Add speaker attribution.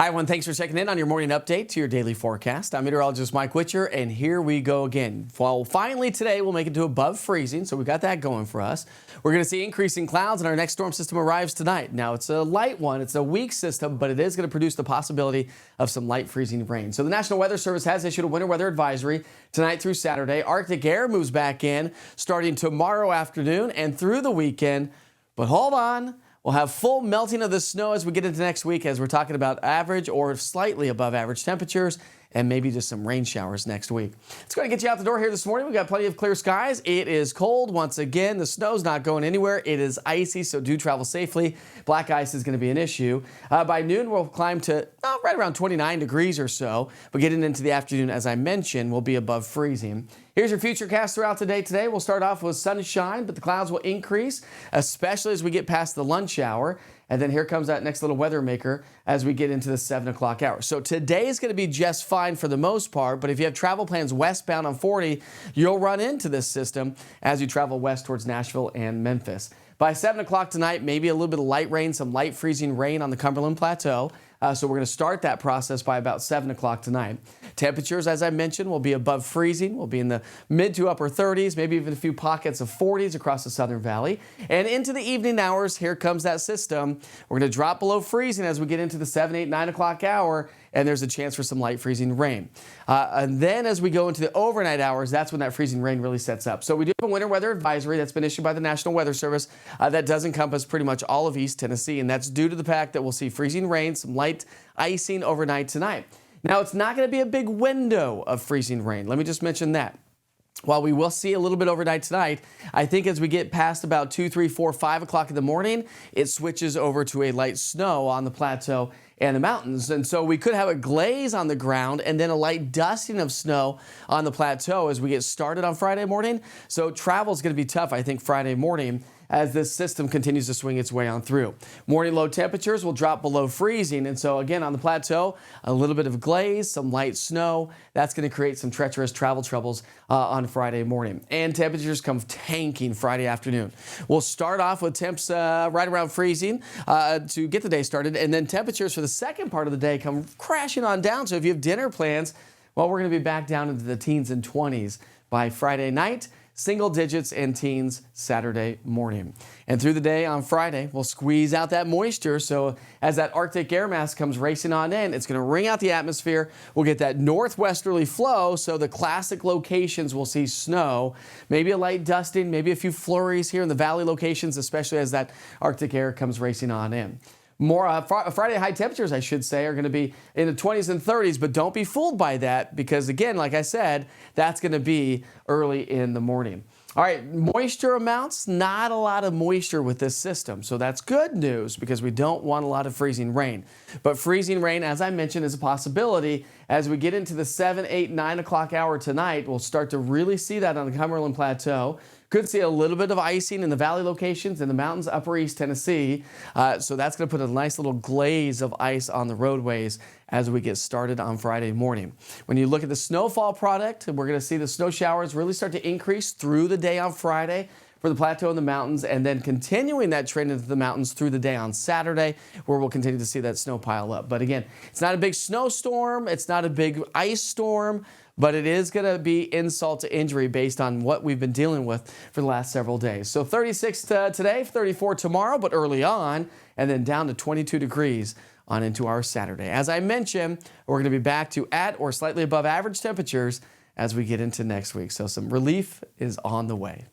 Speaker 1: Hi, everyone. Thanks for checking in on your morning update to your daily forecast. I'm meteorologist Mike Witcher, and here we go again. Well, finally today we'll make it to above freezing, so we got that going for us. We're going to see increasing clouds, and our next storm system arrives tonight. Now, it's a light one. It's a weak system, but it is going to produce the possibility of some light freezing rain. So the National Weather Service has issued a winter weather advisory tonight through Saturday. Arctic air moves back in starting tomorrow afternoon and through the weekend. But hold on. We'll have full melting of the snow as we get into next week, as we're talking about average or slightly above average temperatures and maybe just some rain showers next week. It's going to get you out the door here this morning. We've got plenty of clear skies. It is cold once again. The snow's not going anywhere. It is icy, so do travel safely. Black ice is going to be an issue. By noon, we'll climb to right around 29 degrees or so. But getting into the afternoon, as I mentioned, we'll be above freezing. Here's your future cast throughout the day today. We'll start off with sunshine, but the clouds will increase, especially as we get past the lunch hour. And then here comes that next little weather maker as we get into the 7 o'clock hour. So today is going to be just fine for the most part, but if you have travel plans westbound on 40, you'll run into this system as you travel west towards Nashville and Memphis. By 7 o'clock tonight, maybe a little bit of light rain, some light freezing rain on the Cumberland Plateau. So we're going to start that process by about 7 o'clock tonight. Temperatures, as I mentioned, will be above freezing. We'll be in the mid to upper 30s, maybe even a few pockets of 40s across the Southern Valley. And into the evening hours, here comes that system. We're going to drop below freezing as we get into the 7, 8, 9 o'clock hour, and there's a chance for some light freezing rain. And then as we go into the overnight hours, that's when that freezing rain really sets up. So we do have a winter weather advisory that's been issued by the National Weather Service that does encompass pretty much all of East Tennessee, and that's due to the fact that we'll see freezing rain, some light icing overnight tonight. Now, it's not going to be a big window of freezing rain. Let me just mention that. While we will see a little bit overnight tonight, I think as we get past about 2, 3, 4, 5 o'clock in the morning, it switches over to a light snow on the plateau and the mountains. And so we could have a glaze on the ground and then a light dusting of snow on the plateau as we get started on Friday morning. So travel is going to be tough, I think, Friday morning as this system continues to swing its way on through. Morning low temperatures will drop below freezing. And so again, on the plateau, a little bit of glaze, some light snow. That's going to create some treacherous travel troubles on Friday morning. And temperatures come tanking Friday afternoon. We'll start off with temps right around freezing to get the day started. And then temperatures for the second part of the day come crashing on down. So if you have dinner plans, well, we're going to be back down into the teens and 20s by Friday night. Single digits and teens Saturday morning. And through the day on Friday, we'll squeeze out that moisture. So as that Arctic air mass comes racing on in, it's going to wring out the atmosphere. We'll get that northwesterly flow. So the classic locations will see snow, maybe a light dusting, maybe a few flurries here in the valley locations, especially as that Arctic air comes racing on in. More Friday high temperatures, I should say, are going to be in the 20s and 30s, but don't be fooled by that because, again, like I said, that's going to be early in the morning. All right, moisture amounts, not a lot of moisture with this system. So that's good news because we don't want a lot of freezing rain. But freezing rain, as I mentioned, is a possibility. As we get into the 7, 8, 9 o'clock hour tonight, we'll start to really see that on the Cumberland Plateau. Could see a little bit of icing in the valley locations in the mountains, upper East Tennessee. So that's going to put a nice little glaze of ice on the roadways as we get started on Friday morning. When you look at the snowfall product, we're going to see the snow showers really start to increase through the day on Friday for the plateau and the mountains, and then continuing that trend into the mountains through the day on Saturday, where we'll continue to see that snow pile up. But again, it's not a big snowstorm. It's not a big ice storm. But it is going to be insult to injury based on what we've been dealing with for the last several days. So 36 today, 34 tomorrow, but early on, and then down to 22 degrees on into our Saturday. As I mentioned, we're going to be back to at or slightly above average temperatures as we get into next week. So some relief is on the way.